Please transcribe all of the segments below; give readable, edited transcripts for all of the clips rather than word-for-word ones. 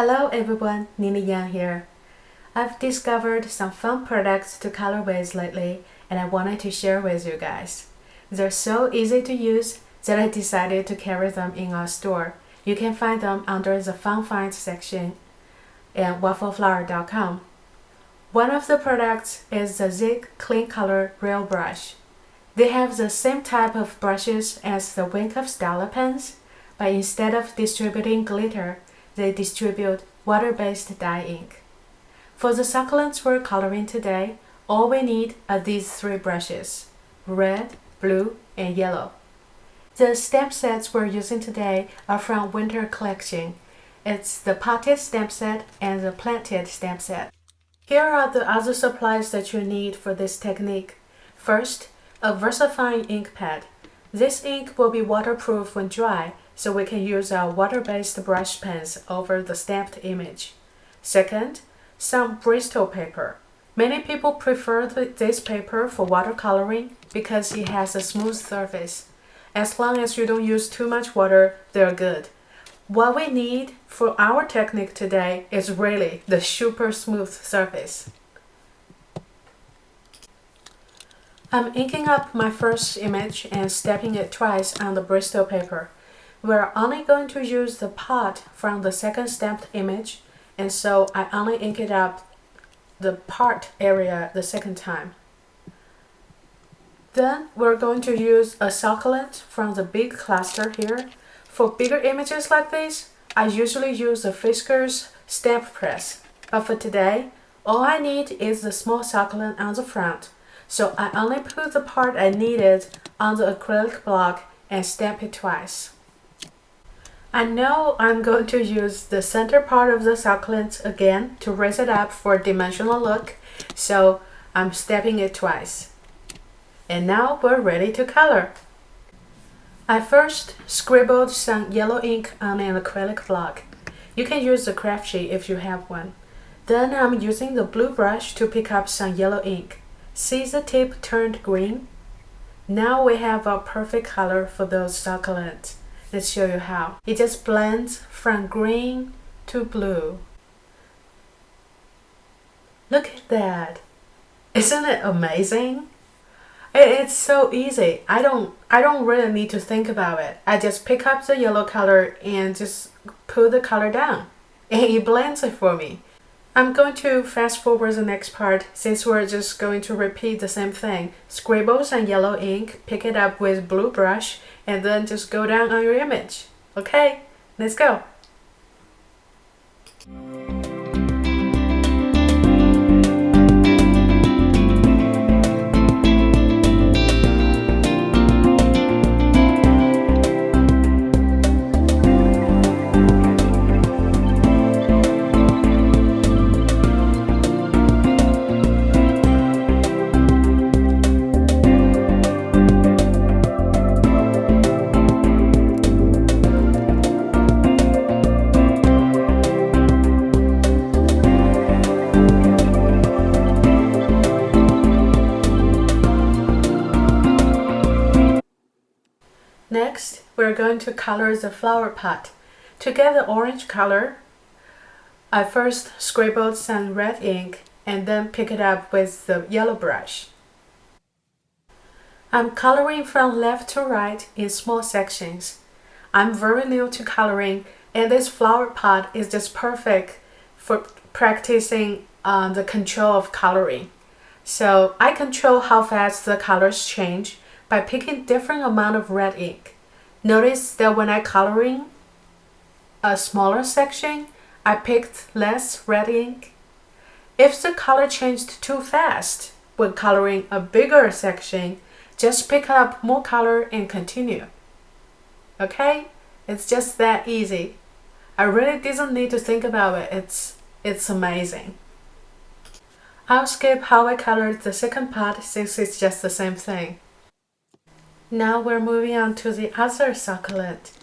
Hello everyone, Nina Yang here. I've discovered some fun products to color with lately and I wanted to share with you guys. They're so easy to use that I decided to carry them in our store. You can find them under the Fun Finds section at waffleflower.com. One of the products is the ZIG Clean Color Real Brush. They have the same type of brushes as the Wink of Stella pens, but instead of distributing glitter, they distribute water-based dye ink. For the succulents we're coloring today, all we need are these three brushes: red, blue, and yellow. The stamp sets we're using today are from Winter Collection. It's the potted stamp set and the planted stamp set. Here are the other supplies that you need for this technique. First, a VersaFine ink pad. This ink will be waterproof when dry, so we can use our water-based brush pens over the stamped image. Second, some Bristol paper. Many people prefer this paper for watercoloring because it has a smooth surface. As long as you don't use too much water, they're good. What we need for our technique today is really the super smooth surface. I'm inking up my first image and stepping it twice on the Bristol paper. We're only going to use the part from the second stamped image, and so I only ink it up the part area the second time. Then we're going to use a succulent from the big cluster here. For bigger images like this, I usually use a Fiskars stamp press, but for today, all I need is the small succulent on the front. So I only put the part I needed on the acrylic block and stamp it twice. I know I'm going to use the center part of the succulent again to raise it up for a dimensional look, so I'm stamping it twice. And now we're ready to color. I first scribbled some yellow ink on an acrylic block. You can use the craft sheet if you have one. Then I'm using the blue brush to pick up some yellow ink. See the tip turned green? Now we have a perfect color for those succulents. Let's show you how. It just blends from green to blue. Look at that. Isn't it amazing? It's so easy. I don't really need to think about it. I just pick up the yellow color and just put the color down. And it blends it for me. I'm going to fast forward the next part since we're just going to repeat the same thing. Scribble some yellow ink, pick it up with blue brush, and then just go down on your image. Okay, let's go. Next, we're going to color the flower pot. To get the orange color, I first scribbled some red ink and then pick it up with the yellow brush. I'm coloring from left to right in small sections. I'm very new to coloring, and this flower pot is just perfect for practicing the control of coloring. So I control how fast the colors change by picking different amount of red ink. Notice that when I coloring a smaller section, I picked less red ink. If the color changed too fast when coloring a bigger section, just pick up more color and continue. Okay? It's just that easy. I really didn't need to think about it. It's amazing. I'll skip how I colored the second part since it's just the same thing. Now we're moving on to the other succulent.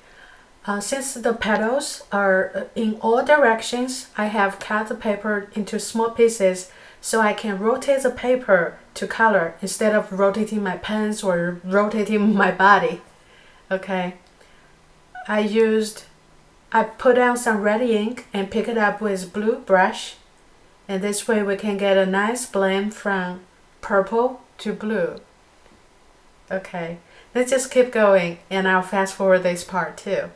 Since the petals are in all directions, I have cut the paper into small pieces so I can rotate the paper to color instead of rotating my pens or rotating my body. Okay, I used I put down some red ink and pick it up with blue brush, and this way we can get a nice blend from purple to blue. Okay, let's just keep going and I'll fast forward this part too.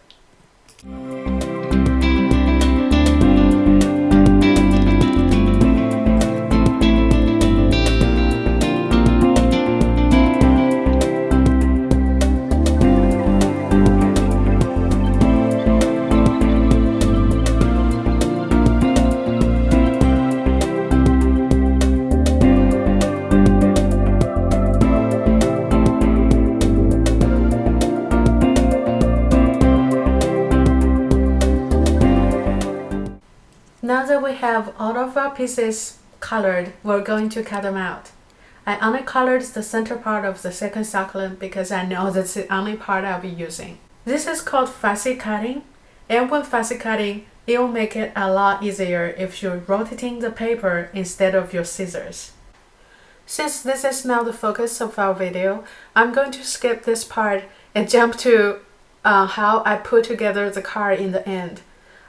Now that we have all of our pieces colored, we're going to cut them out. I only colored the center part of the second succulent because I know that's the only part I'll be using. This is called fussy cutting, and when fussy cutting, it will make it a lot easier if you're rotating the paper instead of your scissors. Since this is now the focus of our video, I'm going to skip this part and jump to how I put together the card in the end.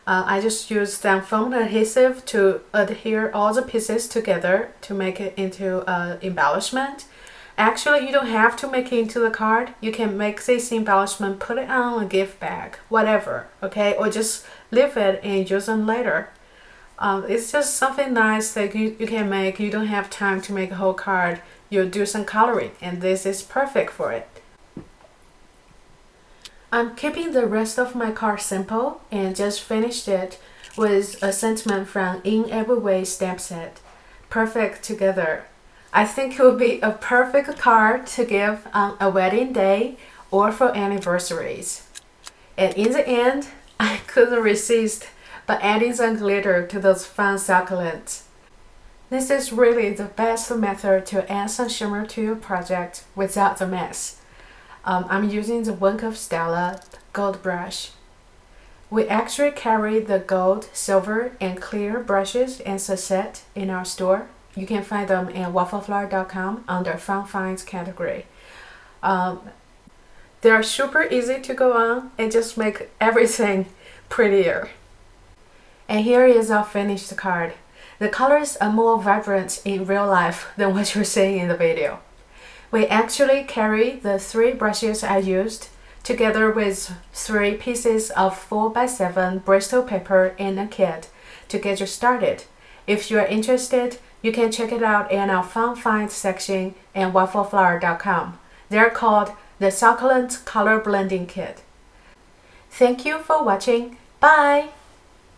I just used some foam adhesive to adhere all the pieces together to make it into an embellishment. Actually, you don't have to make it into the card. You can make this embellishment, put it on a gift bag, whatever, okay? Or just leave it and use them later. It's just something nice that you can make. You don't have time to make a whole card. You'll do some coloring, and this is perfect for it. I'm keeping the rest of my card simple and just finished it with a sentiment from In Every Way stamp set. Perfect together. I think it would be a perfect card to give on a wedding day or for anniversaries. And in the end, I couldn't resist but adding some glitter to those fun succulents. This is really the best method to add some shimmer to your project without the mess. I'm using the Wink of Stella gold brush. We actually carry the gold, silver, and clear brushes as a set in our store. You can find them at waffleflower.com under Fun Finds category. They are super easy to go on and just make everything prettier. And here is our finished card. The colors are more vibrant in real life than what you're seeing in the video. We actually carry the 3 brushes I used together with 3 pieces of 4x7 Bristol paper in a kit to get you started. If you are interested, you can check it out in our Fun Finds section at waffleflower.com. They're called the Succulent Color Blending Kit. Thank you for watching. Bye!